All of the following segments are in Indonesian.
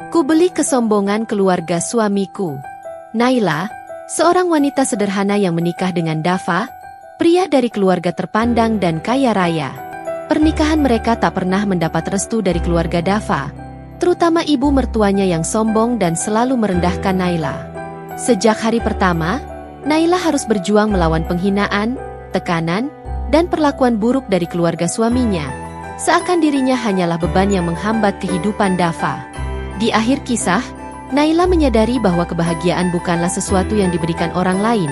Ku beli kesombongan keluarga suamiku. Naila, seorang wanita sederhana yang menikah dengan Dava, pria dari keluarga terpandang dan kaya raya. Pernikahan mereka tak pernah mendapat restu dari keluarga Dava, terutama ibu mertuanya yang sombong dan selalu merendahkan Naila. Sejak hari pertama, Naila harus berjuang melawan penghinaan, tekanan, dan perlakuan buruk dari keluarga suaminya. Seakan dirinya hanyalah beban yang menghambat kehidupan Dava. Di akhir kisah, Naila menyadari bahwa kebahagiaan bukanlah sesuatu yang diberikan orang lain,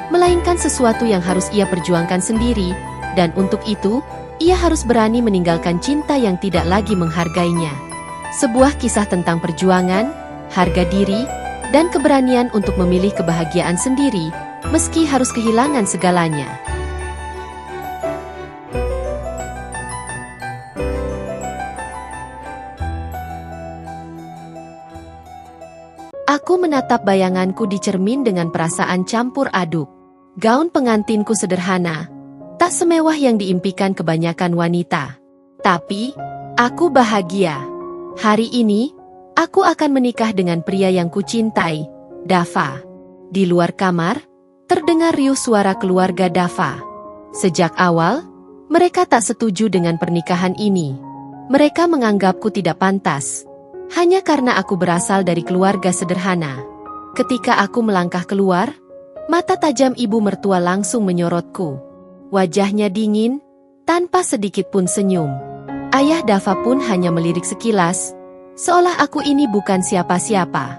melainkan sesuatu yang harus ia perjuangkan sendiri, dan untuk itu, ia harus berani meninggalkan cinta yang tidak lagi menghargainya. Sebuah kisah tentang perjuangan, harga diri, dan keberanian untuk memilih kebahagiaan sendiri, meski harus kehilangan segalanya. Aku menatap bayanganku di cermin dengan perasaan campur aduk. Gaun pengantinku sederhana, tak semewah yang diimpikan kebanyakan wanita. Tapi, aku bahagia. Hari ini, aku akan menikah dengan pria yang kucintai, Dava. Di luar kamar, terdengar riuh suara keluarga Dava. Sejak awal, mereka tak setuju dengan pernikahan ini. Mereka menganggapku tidak pantas. Hanya karena aku berasal dari keluarga sederhana. Ketika aku melangkah keluar, mata tajam ibu mertua langsung menyorotku. Wajahnya dingin, tanpa sedikit pun senyum. Ayah Dava pun hanya melirik sekilas, seolah aku ini bukan siapa-siapa.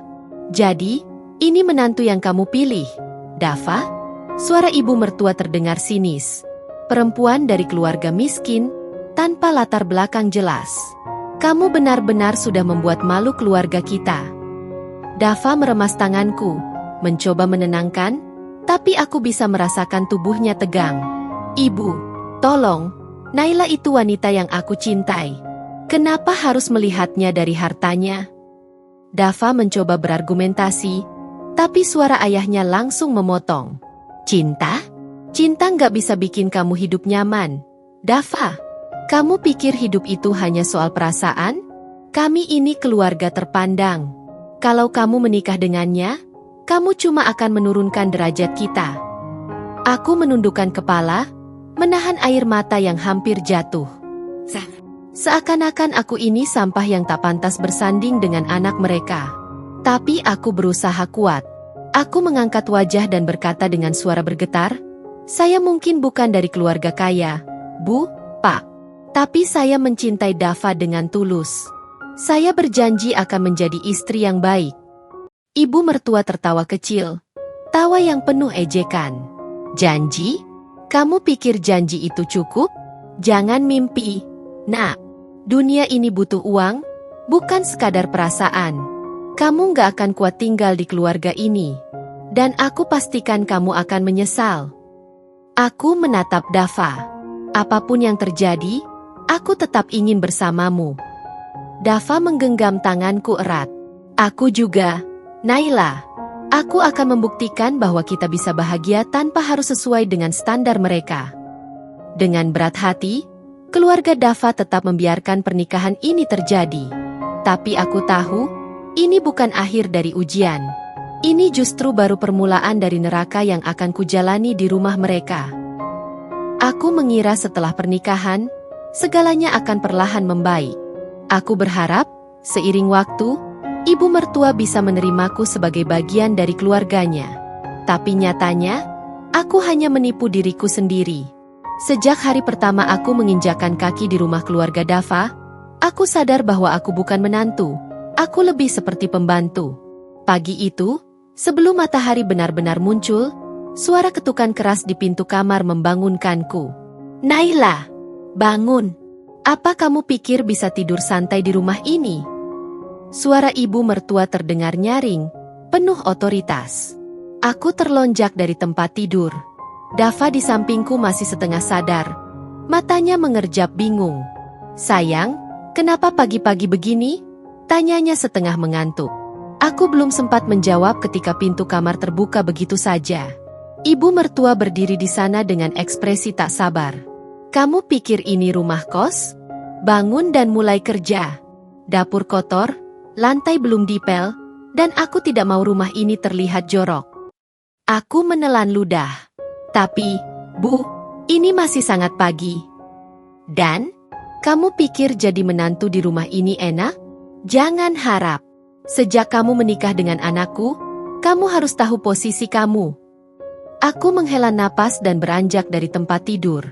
Jadi, ini menantu yang kamu pilih, Dava? Suara ibu mertua terdengar sinis. Perempuan dari keluarga miskin, tanpa latar belakang jelas. Kamu benar-benar sudah membuat malu keluarga kita. Dava meremas tanganku, mencoba menenangkan, tapi aku bisa merasakan tubuhnya tegang. Ibu, tolong, Naila itu wanita yang aku cintai. Kenapa harus melihatnya dari hartanya? Dava mencoba berargumentasi, tapi suara ayahnya langsung memotong. Cinta? Cinta nggak bisa bikin kamu hidup nyaman. Dava, kamu pikir hidup itu hanya soal perasaan? Kami ini keluarga terpandang. Kalau kamu menikah dengannya, kamu cuma akan menurunkan derajat kita. Aku menundukkan kepala, menahan air mata yang hampir jatuh. Seakan-akan aku ini sampah yang tak pantas bersanding dengan anak mereka. Tapi aku berusaha kuat. Aku mengangkat wajah dan berkata dengan suara bergetar, "Saya mungkin bukan dari keluarga kaya, Bu, Pak. Tapi saya mencintai Dava dengan tulus. Saya berjanji akan menjadi istri yang baik." Ibu mertua tertawa kecil, tawa yang penuh ejekan. Janji? Kamu pikir janji itu cukup? Jangan mimpi, Nak. Dunia ini butuh uang, bukan sekadar perasaan. Kamu gak akan kuat tinggal di keluarga ini. Dan aku pastikan kamu akan menyesal. Aku menatap Dava. Apapun yang terjadi, aku tetap ingin bersamamu. Dava menggenggam tanganku erat. Aku juga, Naila. Aku akan membuktikan bahwa kita bisa bahagia tanpa harus sesuai dengan standar mereka. Dengan berat hati, keluarga Dava tetap membiarkan pernikahan ini terjadi. Tapi aku tahu, ini bukan akhir dari ujian. Ini justru baru permulaan dari neraka yang akan kujalani di rumah mereka. Aku mengira setelah pernikahan, segalanya akan perlahan membaik. Aku berharap, seiring waktu, ibu mertua bisa menerimaku sebagai bagian dari keluarganya. Tapi nyatanya, aku hanya menipu diriku sendiri. Sejak hari pertama aku menginjakkan kaki di rumah keluarga Dava, aku sadar bahwa aku bukan menantu, aku lebih seperti pembantu. Pagi itu, sebelum matahari benar-benar muncul, suara ketukan keras di pintu kamar membangunkanku. Naila! Bangun! Apa kamu pikir bisa tidur santai di rumah ini? Suara ibu mertua terdengar nyaring, penuh otoritas. Aku terlonjak dari tempat tidur. Dava di sampingku masih setengah sadar. Matanya mengerjap bingung. Sayang, kenapa pagi-pagi begini? Tanyanya setengah mengantuk. Aku belum sempat menjawab ketika pintu kamar terbuka begitu saja. Ibu mertua berdiri di sana dengan ekspresi tak sabar. Kamu pikir ini rumah kos? Bangun dan mulai kerja. Dapur kotor, Lantai belum dipel, dan aku tidak mau rumah ini terlihat jorok. Aku menelan ludah. Tapi, Bu, ini masih sangat pagi. Dan, kamu pikir jadi menantu di rumah ini enak? Jangan harap. Sejak kamu menikah dengan anakku, kamu harus tahu posisi kamu. Aku menghela napas dan beranjak dari tempat tidur.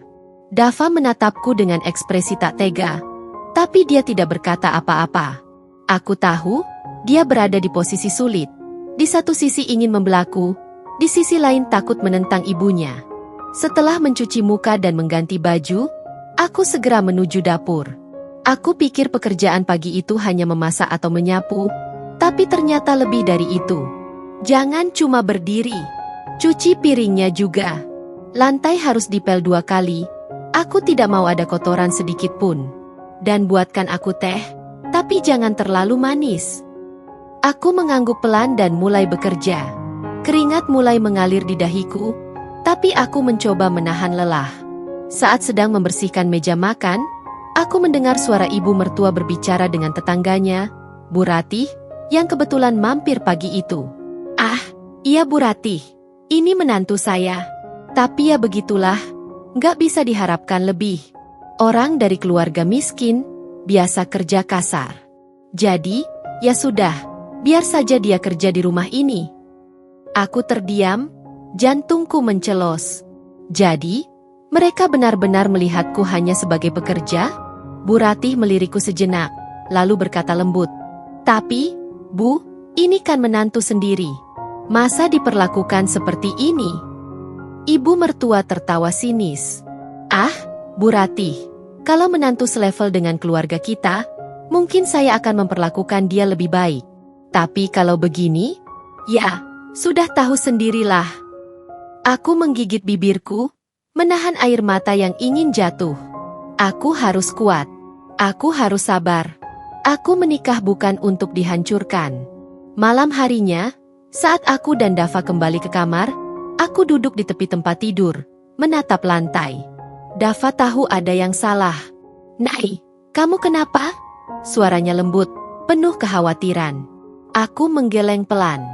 Dava menatapku dengan ekspresi tak tega, tapi dia tidak berkata apa-apa. Aku tahu, dia berada di posisi sulit. Di satu sisi ingin membelaku, di sisi lain takut menentang ibunya. Setelah mencuci muka dan mengganti baju, aku segera menuju dapur. Aku pikir pekerjaan pagi itu hanya memasak atau menyapu, tapi ternyata lebih dari itu. Jangan cuma berdiri. Cuci piringnya juga. Lantai harus dipel 2 kali. Aku tidak mau ada kotoran sedikit pun. Dan buatkan aku teh, tapi jangan terlalu manis. Aku mengangguk pelan dan mulai bekerja. Keringat mulai mengalir di dahiku, tapi aku mencoba menahan lelah. Saat sedang membersihkan meja makan, aku mendengar suara ibu mertua berbicara dengan tetangganya, Bu Ratih, yang kebetulan mampir pagi itu. Ah, iya Bu Ratih. Ini menantu saya. Tapi ya begitulah, nggak bisa diharapkan lebih. Orang dari keluarga miskin, biasa kerja kasar. Jadi, ya sudah, biar saja dia kerja di rumah ini. Aku terdiam, jantungku mencelos. Jadi, mereka benar-benar melihatku hanya sebagai pekerja? Bu Ratih melirikku sejenak, lalu berkata lembut. Tapi, Bu, ini kan menantu sendiri. Masa diperlakukan seperti ini? Ibu mertua tertawa sinis. Ah, Bu Ratih, kalau menantu selevel dengan keluarga kita, mungkin saya akan memperlakukan dia lebih baik. Tapi kalau begini, ya, sudah tahu sendirilah. Aku menggigit bibirku, menahan air mata yang ingin jatuh. Aku harus kuat. Aku harus sabar. Aku menikah bukan untuk dihancurkan. Malam harinya, saat aku dan Dava kembali ke kamar, aku duduk di tepi tempat tidur, menatap lantai. Dava tahu ada yang salah. "Nai, kamu kenapa?" Suaranya lembut, penuh kekhawatiran. Aku menggeleng pelan.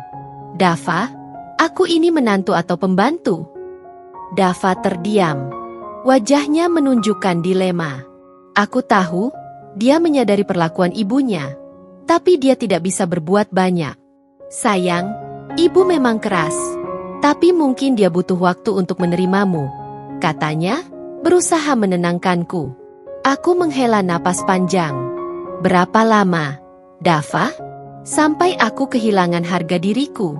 "Dava, aku ini menantu atau pembantu?" Dava terdiam. Wajahnya menunjukkan dilema. Aku tahu, dia menyadari perlakuan ibunya, tapi dia tidak bisa berbuat banyak. "Sayang, ibu memang keras, tapi mungkin dia butuh waktu untuk menerimamu," katanya, berusaha menenangkanku. Aku menghela napas panjang. "Berapa lama, Dava? Sampai aku kehilangan harga diriku."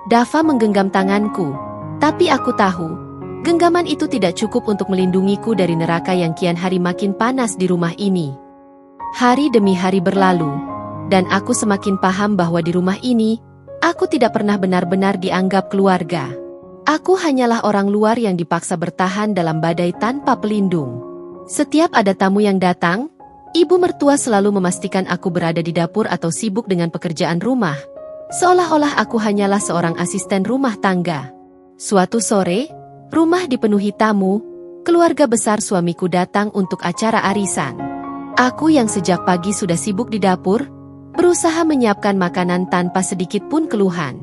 Dava menggenggam tanganku, tapi aku tahu, genggaman itu tidak cukup untuk melindungiku dari neraka yang kian hari makin panas di rumah ini. Hari demi hari berlalu, dan aku semakin paham bahwa di rumah ini, aku tidak pernah benar-benar dianggap keluarga. Aku hanyalah orang luar yang dipaksa bertahan dalam badai tanpa pelindung. Setiap ada tamu yang datang, ibu mertua selalu memastikan aku berada di dapur atau sibuk dengan pekerjaan rumah. Seolah-olah aku hanyalah seorang asisten rumah tangga. Suatu sore, rumah dipenuhi tamu, keluarga besar suamiku datang untuk acara arisan. Aku yang sejak pagi sudah sibuk di dapur, berusaha menyiapkan makanan tanpa sedikit pun keluhan.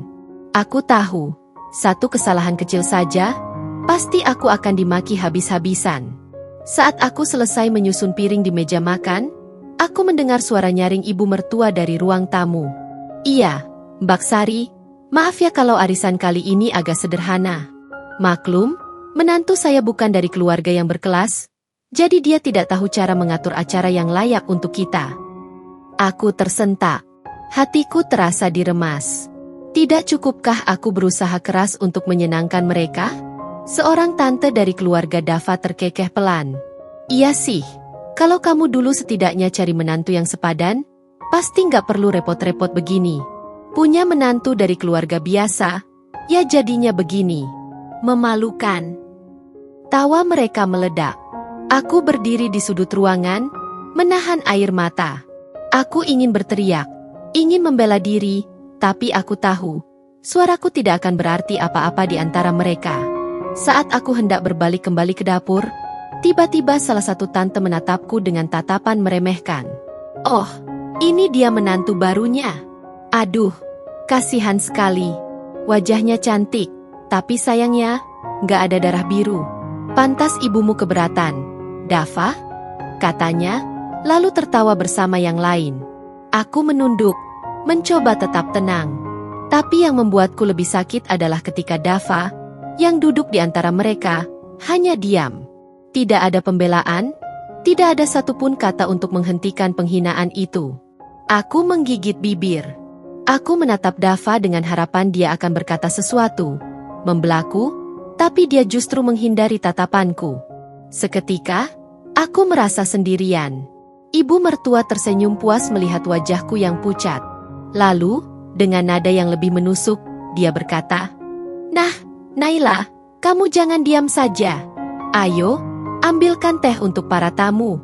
Aku tahu, satu kesalahan kecil saja, pasti aku akan dimaki habis-habisan. Saat aku selesai menyusun piring di meja makan, aku mendengar suara nyaring ibu mertua dari ruang tamu. "Iya, Mbak Sari, maaf ya kalau arisan kali ini agak sederhana. Maklum, menantu saya bukan dari keluarga yang berkelas, jadi dia tidak tahu cara mengatur acara yang layak untuk kita." Aku tersentak. Hatiku terasa diremas. Tidak cukupkah aku berusaha keras untuk menyenangkan mereka? Seorang tante dari keluarga Dava terkekeh pelan. "Iya sih, kalau kamu dulu setidaknya cari menantu yang sepadan, pasti nggak perlu repot-repot begini. Punya menantu dari keluarga biasa, ya jadinya begini. Memalukan." Tawa mereka meledak. Aku berdiri di sudut ruangan, menahan air mata. Aku ingin berteriak, ingin membela diri, tapi aku tahu, suaraku tidak akan berarti apa-apa di antara mereka. Saat aku hendak berbalik kembali ke dapur, tiba-tiba salah satu tante menatapku dengan tatapan meremehkan. "Oh, Ini dia menantu barunya. Aduh, kasihan sekali. Wajahnya cantik, tapi sayangnya, nggak ada darah biru. Pantas ibumu keberatan, Dava? Katanya, lalu tertawa bersama yang lain. Aku menunduk, mencoba tetap tenang. Tapi yang membuatku lebih sakit adalah ketika Dava, yang duduk di antara mereka, hanya diam. Tidak ada pembelaan, tidak ada satupun kata untuk menghentikan penghinaan itu. Aku menggigit bibir. Aku menatap Dava dengan harapan dia akan berkata sesuatu, membelaku, tapi dia justru menghindari tatapanku. Seketika, aku merasa sendirian. Ibu mertua tersenyum puas melihat wajahku yang pucat. Lalu, dengan nada yang lebih menusuk, dia berkata, "Nah, Naila, kamu jangan diam saja. Ayo, ambilkan teh untuk para tamu.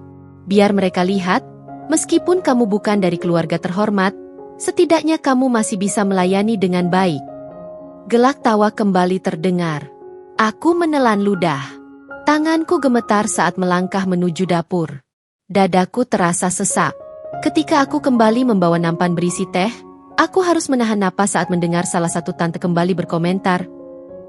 Biar mereka lihat, meskipun kamu bukan dari keluarga terhormat, setidaknya kamu masih bisa melayani dengan baik." Gelak tawa kembali terdengar. Aku menelan ludah. Tanganku gemetar saat melangkah menuju dapur. Dadaku terasa sesak. Ketika aku kembali membawa nampan berisi teh, aku harus menahan napas saat mendengar salah satu tante kembali berkomentar,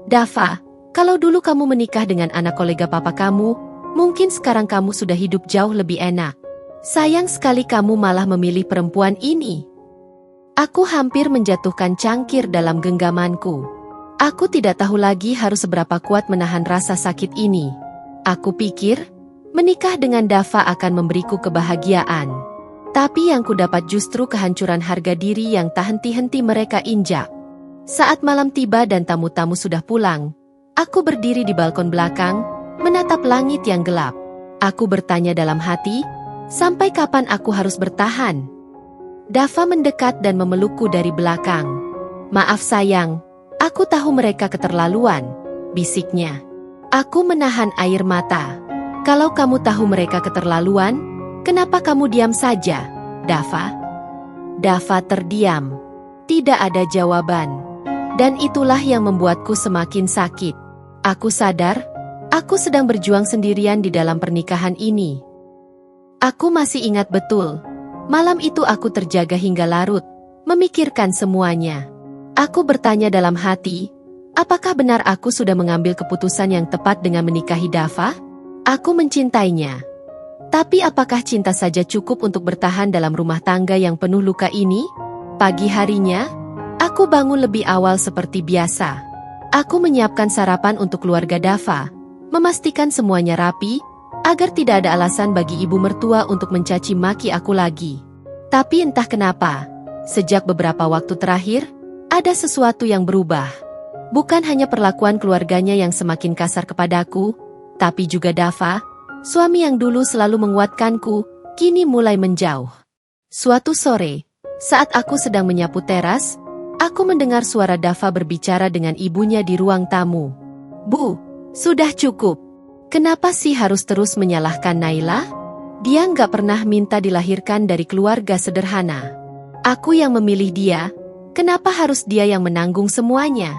"Dava, kalau dulu kamu menikah dengan anak kolega papa kamu, mungkin sekarang kamu sudah hidup jauh lebih enak. Sayang sekali kamu malah memilih perempuan ini." Aku hampir menjatuhkan cangkir dalam genggamanku. Aku tidak tahu lagi harus seberapa kuat menahan rasa sakit ini. Aku pikir, menikah dengan Dava akan memberiku kebahagiaan. Tapi yang kudapat justru kehancuran harga diri yang tak henti-henti mereka injak. Saat malam tiba dan tamu-tamu sudah pulang, aku berdiri di balkon belakang, menatap langit yang gelap. Aku bertanya dalam hati, sampai kapan aku harus bertahan? Dava mendekat dan memelukku dari belakang. "Maaf sayang, aku tahu mereka keterlaluan," bisiknya. Aku menahan air mata. "Kalau kamu tahu mereka keterlaluan, kenapa kamu diam saja, Dava?" Dava terdiam. Tidak ada jawaban. Dan itulah yang membuatku semakin sakit. Aku sadar, aku sedang berjuang sendirian di dalam pernikahan ini. Aku masih ingat betul. Malam itu aku terjaga hingga larut, memikirkan semuanya. Aku bertanya dalam hati, apakah benar aku sudah mengambil keputusan yang tepat dengan menikahi Dava? Aku mencintainya. Tapi apakah cinta saja cukup untuk bertahan dalam rumah tangga yang penuh luka ini? Pagi harinya, aku bangun lebih awal seperti biasa. Aku menyiapkan sarapan untuk keluarga Dava, memastikan semuanya rapi, agar tidak ada alasan bagi ibu mertua untuk mencaci maki aku lagi. Tapi entah kenapa, sejak beberapa waktu terakhir, ada sesuatu yang berubah. Bukan hanya perlakuan keluarganya yang semakin kasar kepadaku, tapi juga Dava, suami yang dulu selalu menguatkanku, kini mulai menjauh. Suatu sore, saat aku sedang menyapu teras, aku mendengar suara Dava berbicara dengan ibunya di ruang tamu. "Bu, sudah cukup. Kenapa sih harus terus menyalahkan Naila? Dia nggak pernah minta dilahirkan dari keluarga sederhana. Aku yang memilih dia, kenapa harus dia yang menanggung semuanya?"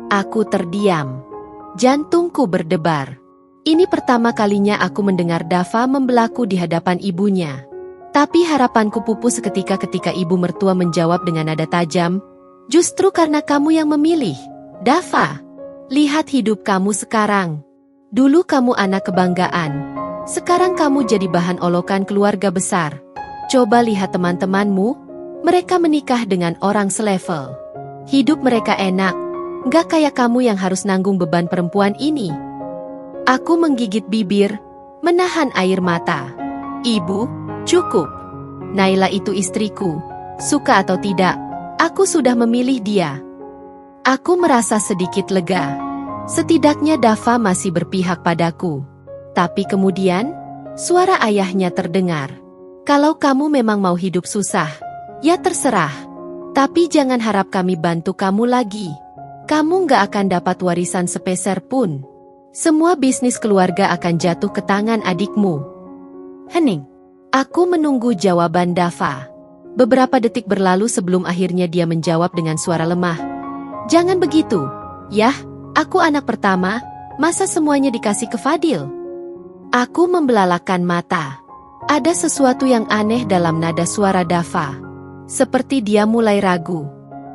Aku terdiam. Jantungku berdebar. Ini pertama kalinya aku mendengar Dava membelaku di hadapan ibunya. Tapi harapanku pupus seketika ketika ibu mertua menjawab dengan nada tajam, "Justru karena kamu yang memilih, Dava. Lihat hidup kamu sekarang. Dulu kamu anak kebanggaan. Sekarang kamu jadi bahan olokan keluarga besar. Coba lihat teman-temanmu, mereka menikah dengan orang selevel. Hidup mereka enak, nggak kayak kamu yang harus nanggung beban perempuan ini." Aku menggigit bibir, menahan air mata. "Ibu, cukup. Naila itu istriku. Suka atau tidak, aku sudah memilih dia." Aku merasa sedikit lega. Setidaknya Dava masih berpihak padaku. Tapi kemudian, suara ayahnya terdengar. "Kalau kamu memang mau hidup susah, ya terserah. Tapi jangan harap kami bantu kamu lagi. Kamu nggak akan dapat warisan sepeser pun. Semua bisnis keluarga akan jatuh ke tangan adikmu." Hening. Aku menunggu jawaban Dava. Beberapa detik berlalu sebelum akhirnya dia menjawab dengan suara lemah. "Jangan begitu. Yah, aku anak pertama, masa semuanya dikasih ke Fadil?" Aku membelalakan mata. Ada sesuatu yang aneh dalam nada suara Dava. Seperti dia mulai ragu.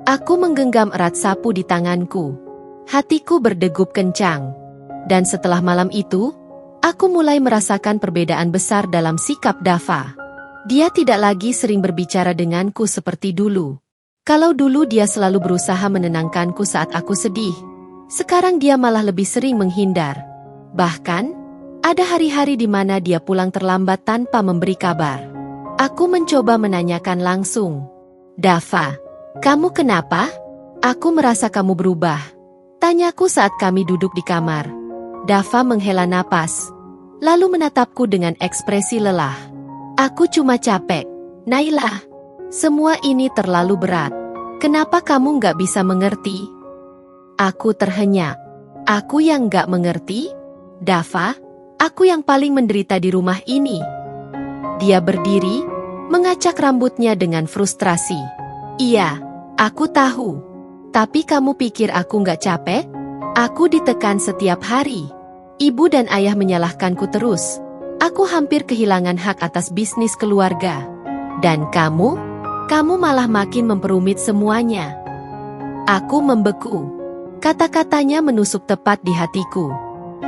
Aku menggenggam erat sapu di tanganku. Hatiku berdegup kencang. Dan setelah malam itu, aku mulai merasakan perbedaan besar dalam sikap Dava. Dia tidak lagi sering berbicara denganku seperti dulu. Kalau dulu dia selalu berusaha menenangkanku saat aku sedih, sekarang dia malah lebih sering menghindar. Bahkan, ada hari-hari di mana dia pulang terlambat tanpa memberi kabar. Aku mencoba menanyakan langsung. Dava, kamu kenapa? Aku merasa kamu berubah. Tanyaku saat kami duduk di kamar. Dava menghela napas, lalu menatapku dengan ekspresi lelah. Aku cuma capek, Naila. Semua ini terlalu berat. Kenapa kamu nggak bisa mengerti? Aku terhenyak. Aku yang nggak mengerti? Dava, aku yang paling menderita di rumah ini. Dia berdiri, mengacak rambutnya dengan frustrasi. Iya, aku tahu. Tapi kamu pikir aku nggak capek? Aku ditekan setiap hari. Ibu dan ayah menyalahkanku terus. Aku hampir kehilangan hak atas bisnis keluarga. Dan kamu malah makin memperumit semuanya. Aku membeku. Kata-katanya menusuk tepat di hatiku.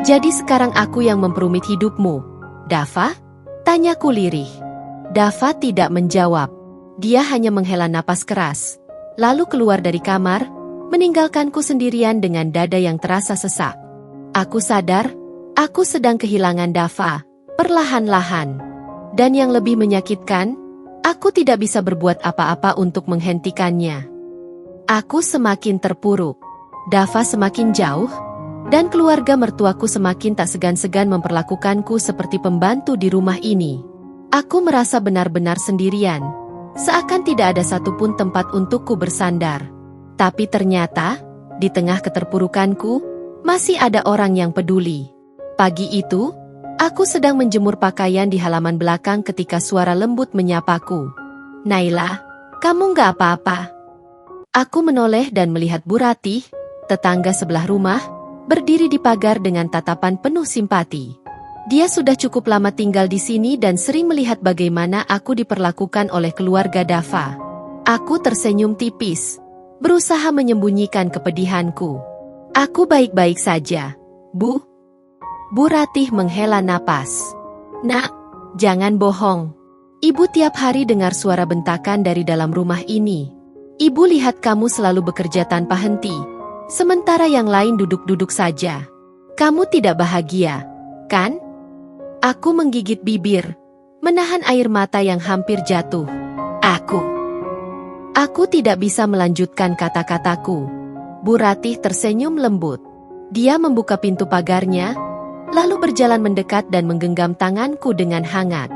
Jadi sekarang aku yang memperumit hidupmu, Dava? Tanyaku lirih. Dava tidak menjawab. Dia hanya menghela napas keras, lalu keluar dari kamar, meninggalkanku sendirian dengan dada yang terasa sesak. Aku sadar, aku sedang kehilangan Dava, perlahan-lahan. Dan yang lebih menyakitkan, aku tidak bisa berbuat apa-apa untuk menghentikannya. Aku semakin terpuruk. Dava semakin jauh, dan keluarga mertuaku semakin tak segan-segan memperlakukanku seperti pembantu di rumah ini. Aku merasa benar-benar sendirian, seakan tidak ada satupun tempat untukku bersandar. Tapi ternyata, di tengah keterpurukanku, masih ada orang yang peduli. Pagi itu, aku sedang menjemur pakaian di halaman belakang ketika suara lembut menyapaku. Naila, kamu nggak apa-apa? Aku menoleh dan melihat Bu Ratih, tetangga sebelah rumah, berdiri di pagar dengan tatapan penuh simpati. Dia sudah cukup lama tinggal di sini dan sering melihat bagaimana aku diperlakukan oleh keluarga Dava. Aku tersenyum tipis, berusaha menyembunyikan kepedihanku. Aku baik-baik saja, Bu. Bu Ratih menghela napas. Nak, jangan bohong. Ibu tiap hari dengar suara bentakan dari dalam rumah ini. Ibu lihat kamu selalu bekerja tanpa henti, sementara yang lain duduk-duduk saja. Kamu tidak bahagia, kan? Aku menggigit bibir, menahan air mata yang hampir jatuh. Aku tidak bisa melanjutkan kata-kataku. Bu Ratih tersenyum lembut. Dia membuka pintu pagarnya, lalu berjalan mendekat dan menggenggam tanganku dengan hangat.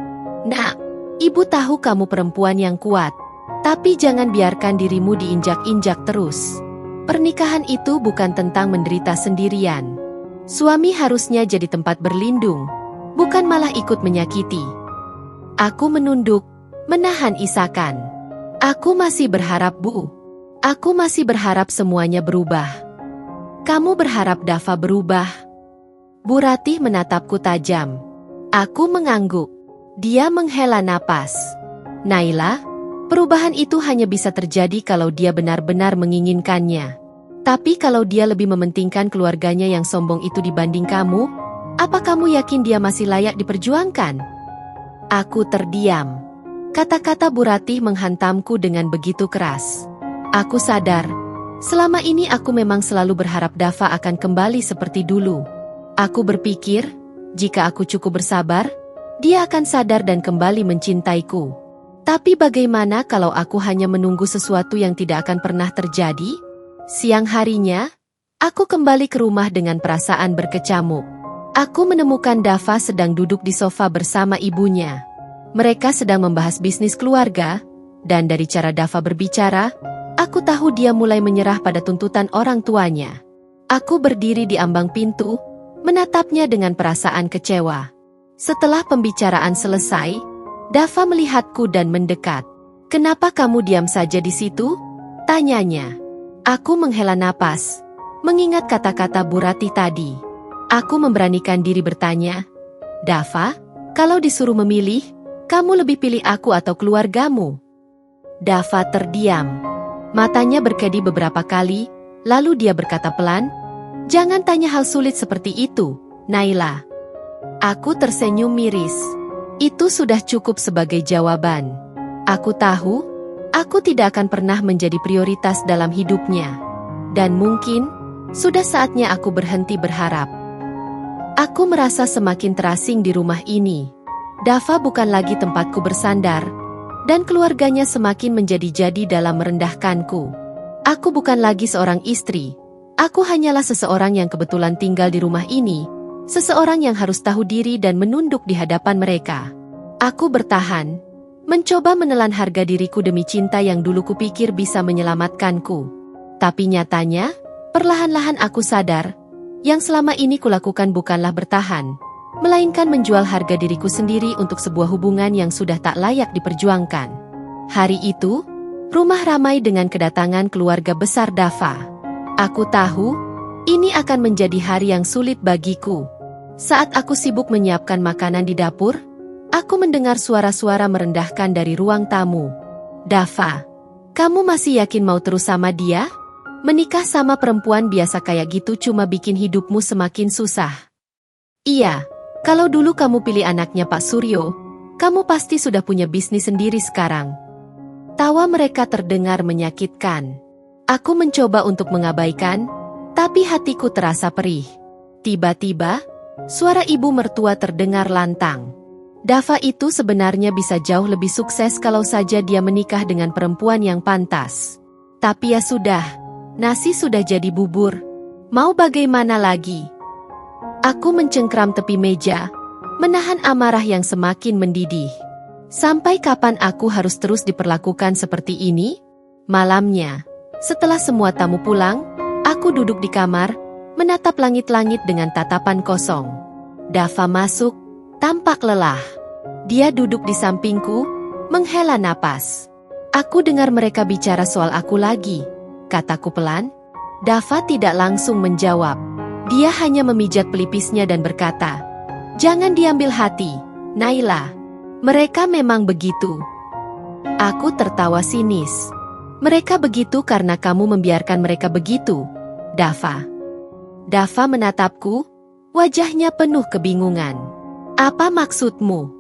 Nak, ibu tahu kamu perempuan yang kuat, tapi jangan biarkan dirimu diinjak-injak terus. Pernikahan itu bukan tentang menderita sendirian. Suami harusnya jadi tempat berlindung, bukan malah ikut menyakiti. Aku menunduk, menahan isakan. Aku masih berharap, Bu. Aku masih berharap semuanya berubah. Kamu berharap Dava berubah? Bu Ratih menatapku tajam. Aku mengangguk. Dia menghela napas. Naila, perubahan itu hanya bisa terjadi kalau dia benar-benar menginginkannya. Tapi kalau dia lebih mementingkan keluarganya yang sombong itu dibanding kamu, apa kamu yakin dia masih layak diperjuangkan? Aku terdiam. Kata-kata Bu Ratih menghantamku dengan begitu keras. Aku sadar, selama ini aku memang selalu berharap Dava akan kembali seperti dulu. Aku berpikir, jika aku cukup bersabar, dia akan sadar dan kembali mencintaiku. Tapi bagaimana kalau aku hanya menunggu sesuatu yang tidak akan pernah terjadi? Siang harinya, aku kembali ke rumah dengan perasaan berkecamuk. Aku menemukan Dava sedang duduk di sofa bersama ibunya. Mereka sedang membahas bisnis keluarga, dan dari cara Dava berbicara, aku tahu dia mulai menyerah pada tuntutan orang tuanya. Aku berdiri di ambang pintu, menatapnya dengan perasaan kecewa. Setelah pembicaraan selesai, Dava melihatku dan mendekat. Kenapa kamu diam saja di situ? Tanyanya. Aku menghela napas, mengingat kata-kata Bu Ratih tadi. Aku memberanikan diri bertanya, Dava, kalau disuruh memilih, Kamu lebih pilih aku atau keluargamu? Dava terdiam. Matanya berkedip beberapa kali, lalu dia berkata pelan, "Jangan tanya hal sulit seperti itu, Naila." Aku tersenyum miris. Itu sudah cukup sebagai jawaban. Aku tahu, aku tidak akan pernah menjadi prioritas dalam hidupnya. Dan mungkin, sudah saatnya aku berhenti berharap. Aku merasa semakin terasing di rumah ini. Dava bukan lagi tempatku bersandar, dan keluarganya semakin menjadi-jadi dalam merendahkanku. Aku bukan lagi seorang istri. Aku hanyalah seseorang yang kebetulan tinggal di rumah ini, seseorang yang harus tahu diri dan menunduk di hadapan mereka. Aku bertahan, mencoba menelan harga diriku demi cinta yang dulu kupikir bisa menyelamatkanku. Tapi nyatanya, perlahan-lahan aku sadar, yang selama ini kulakukan bukanlah bertahan, melainkan menjual harga diriku sendiri untuk sebuah hubungan yang sudah tak layak diperjuangkan. Hari itu, rumah ramai dengan kedatangan keluarga besar Dava. Aku tahu, ini akan menjadi hari yang sulit bagiku. Saat aku sibuk menyiapkan makanan di dapur, aku mendengar suara-suara merendahkan dari ruang tamu. "Dava, kamu masih yakin mau terus sama dia? Menikah sama perempuan biasa kayak gitu cuma bikin hidupmu semakin susah." "Iya, kalau dulu kamu pilih anaknya Pak Suryo, kamu pasti sudah punya bisnis sendiri sekarang." Tawa mereka terdengar menyakitkan. Aku mencoba untuk mengabaikan, tapi hatiku terasa perih. Tiba-tiba, suara ibu mertua terdengar lantang. Dava itu sebenarnya bisa jauh lebih sukses kalau saja dia menikah dengan perempuan yang pantas. Tapi ya sudah, nasi sudah jadi bubur. Mau bagaimana lagi? Aku mencengkram tepi meja, menahan amarah yang semakin mendidih. Sampai kapan aku harus terus diperlakukan seperti ini? Malamnya, setelah semua tamu pulang, aku duduk di kamar, menatap langit-langit dengan tatapan kosong. Dava masuk, tampak lelah. Dia duduk di sampingku, menghela napas. "Aku dengar mereka bicara soal aku lagi," kataku pelan. Dava tidak langsung menjawab. Dia hanya memijat pelipisnya dan berkata, "Jangan diambil hati, Naila. Mereka memang begitu." Aku tertawa sinis. "Mereka begitu karena kamu membiarkan mereka begitu, Dava." Dava menatapku, wajahnya penuh kebingungan. "Apa maksudmu?"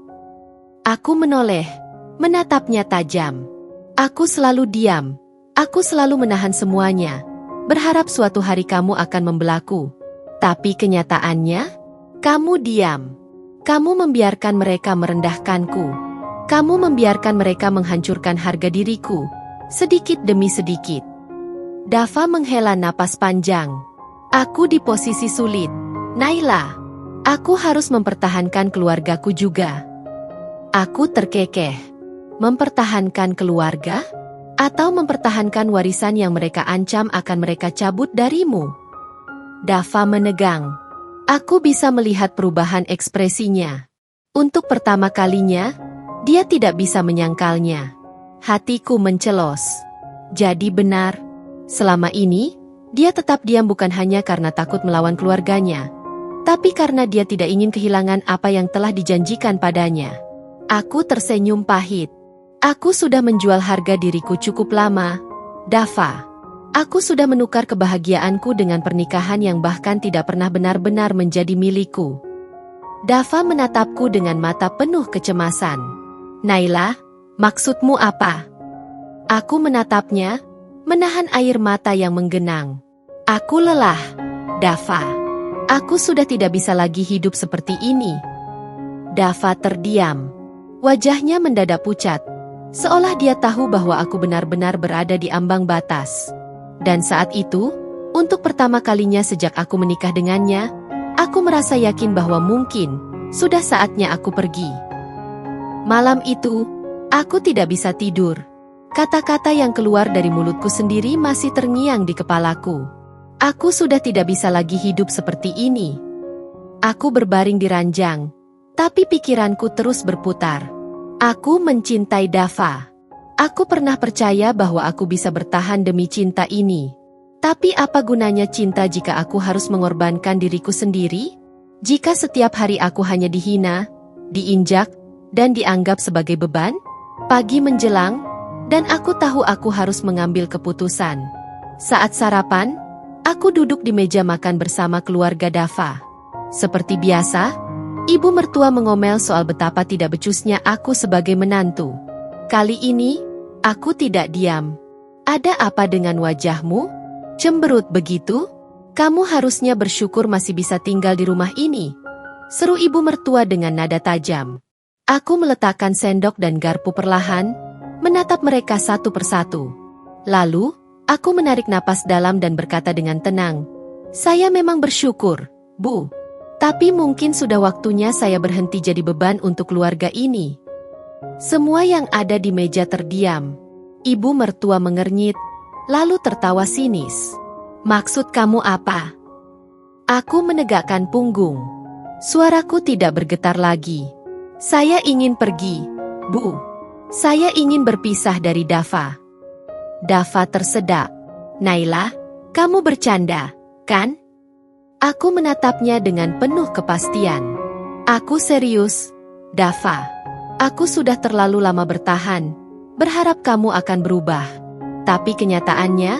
Aku menoleh, menatapnya tajam. "Aku selalu diam. Aku selalu menahan semuanya, berharap suatu hari kamu akan membelaku. Tapi kenyataannya, kamu diam. Kamu membiarkan mereka merendahkanku. Kamu membiarkan mereka menghancurkan harga diriku, sedikit demi sedikit." Dava menghela napas panjang. "Aku di posisi sulit, Naila. Aku harus mempertahankan keluargaku juga." Aku terkekeh. Mempertahankan keluarga? Atau mempertahankan warisan yang mereka ancam akan mereka cabut darimu? Dava menegang. Aku bisa melihat perubahan ekspresinya. Untuk pertama kalinya, dia tidak bisa menyangkalnya. Hatiku mencelos. Jadi benar, selama ini, dia tetap diam bukan hanya karena takut melawan keluarganya, tapi karena dia tidak ingin kehilangan apa yang telah dijanjikan padanya. Aku tersenyum pahit. Aku sudah menjual harga diriku cukup lama, Dava. Aku sudah menukar kebahagiaanku dengan pernikahan yang bahkan tidak pernah benar-benar menjadi milikku. Dava menatapku dengan mata penuh kecemasan. "Naila, maksudmu apa?" Aku menatapnya, menahan air mata yang menggenang. "Aku lelah, Dava. Aku sudah tidak bisa lagi hidup seperti ini." Dava terdiam. Wajahnya mendadak pucat, seolah dia tahu bahwa aku benar-benar berada di ambang batas. Dan saat itu, untuk pertama kalinya sejak aku menikah dengannya, aku merasa yakin bahwa mungkin sudah saatnya aku pergi. Malam itu, aku tidak bisa tidur. Kata-kata yang keluar dari mulutku sendiri masih terngiang di kepalaku. Aku sudah tidak bisa lagi hidup seperti ini. Aku berbaring di ranjang, tapi pikiranku terus berputar. Aku mencintai Dava. Aku pernah percaya bahwa aku bisa bertahan demi cinta ini. Tapi apa gunanya cinta jika aku harus mengorbankan diriku sendiri? Jika setiap hari aku hanya dihina, diinjak, dan dianggap sebagai beban? Pagi menjelang, dan aku tahu aku harus mengambil keputusan. Saat sarapan, aku duduk di meja makan bersama keluarga Dava. Seperti biasa, ibu mertua mengomel soal betapa tidak becusnya aku sebagai menantu. Kali ini, aku tidak diam. Ada apa dengan wajahmu? Cemberut begitu? Kamu harusnya bersyukur masih bisa tinggal di rumah ini, seru ibu mertua dengan nada tajam. Aku meletakkan sendok dan garpu perlahan, menatap mereka satu persatu. Lalu, aku menarik napas dalam dan berkata dengan tenang, "Saya memang bersyukur, Bu. Tapi mungkin sudah waktunya saya berhenti jadi beban untuk keluarga ini." Semua yang ada di meja terdiam. Ibu mertua mengernyit, lalu tertawa sinis. "Maksud kamu apa?" Aku menegakkan punggung. Suaraku tidak bergetar lagi. "Saya ingin pergi, Bu. Saya ingin berpisah dari Dava." Dava tersedak. "Naila, kamu bercanda, kan?" Aku menatapnya dengan penuh kepastian. "Aku serius, Dava. Aku sudah terlalu lama bertahan, berharap kamu akan berubah. Tapi kenyataannya,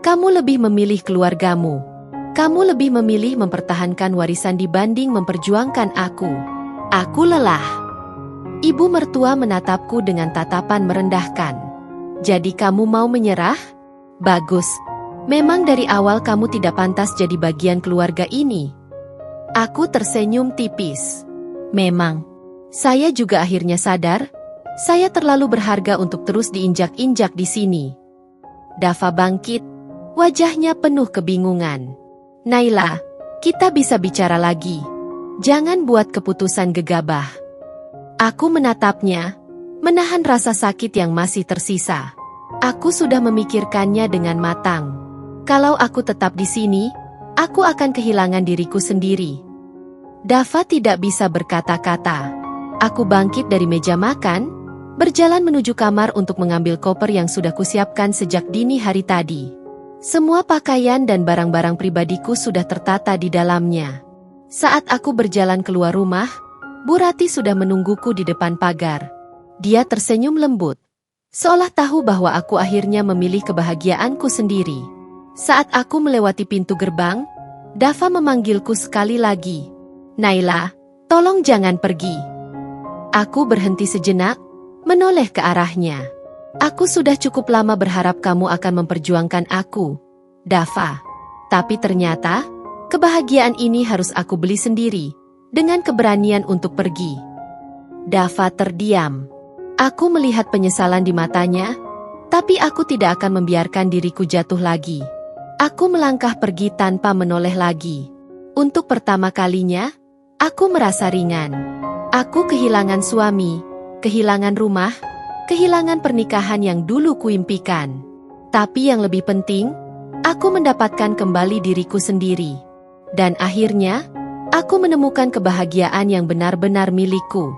kamu lebih memilih keluargamu. Kamu lebih memilih mempertahankan warisan dibanding memperjuangkan aku. Aku lelah." Ibu mertua menatapku dengan tatapan merendahkan. "Jadi kamu mau menyerah? Bagus. Memang dari awal kamu tidak pantas jadi bagian keluarga ini." Aku tersenyum tipis. Memang. Saya juga akhirnya sadar, saya terlalu berharga untuk terus diinjak-injak di sini. Dava bangkit, wajahnya penuh kebingungan. "Naila, kita bisa bicara lagi. Jangan buat keputusan gegabah." Aku menatapnya, menahan rasa sakit yang masih tersisa. Aku sudah memikirkannya dengan matang. Kalau aku tetap di sini, aku akan kehilangan diriku sendiri. Dava tidak bisa berkata-kata. Aku bangkit dari meja makan, berjalan menuju kamar untuk mengambil koper yang sudah kusiapkan sejak dini hari tadi. Semua pakaian dan barang-barang pribadiku sudah tertata di dalamnya. Saat aku berjalan keluar rumah, Bu Rati sudah menungguku di depan pagar. Dia tersenyum lembut, seolah tahu bahwa aku akhirnya memilih kebahagiaanku sendiri. Saat aku melewati pintu gerbang, Dava memanggilku sekali lagi. "Naila, tolong jangan pergi." Aku berhenti sejenak, menoleh ke arahnya. "Aku sudah cukup lama berharap kamu akan memperjuangkan aku, Dava. Tapi ternyata, kebahagiaan ini harus aku beli sendiri, dengan keberanian untuk pergi." Dava terdiam. Aku melihat penyesalan di matanya, tapi aku tidak akan membiarkan diriku jatuh lagi. Aku melangkah pergi tanpa menoleh lagi. Untuk pertama kalinya, aku merasa ringan. Aku kehilangan suami, kehilangan rumah, kehilangan pernikahan yang dulu kuimpikan. Tapi yang lebih penting, aku mendapatkan kembali diriku sendiri. Dan akhirnya, aku menemukan kebahagiaan yang benar-benar milikku.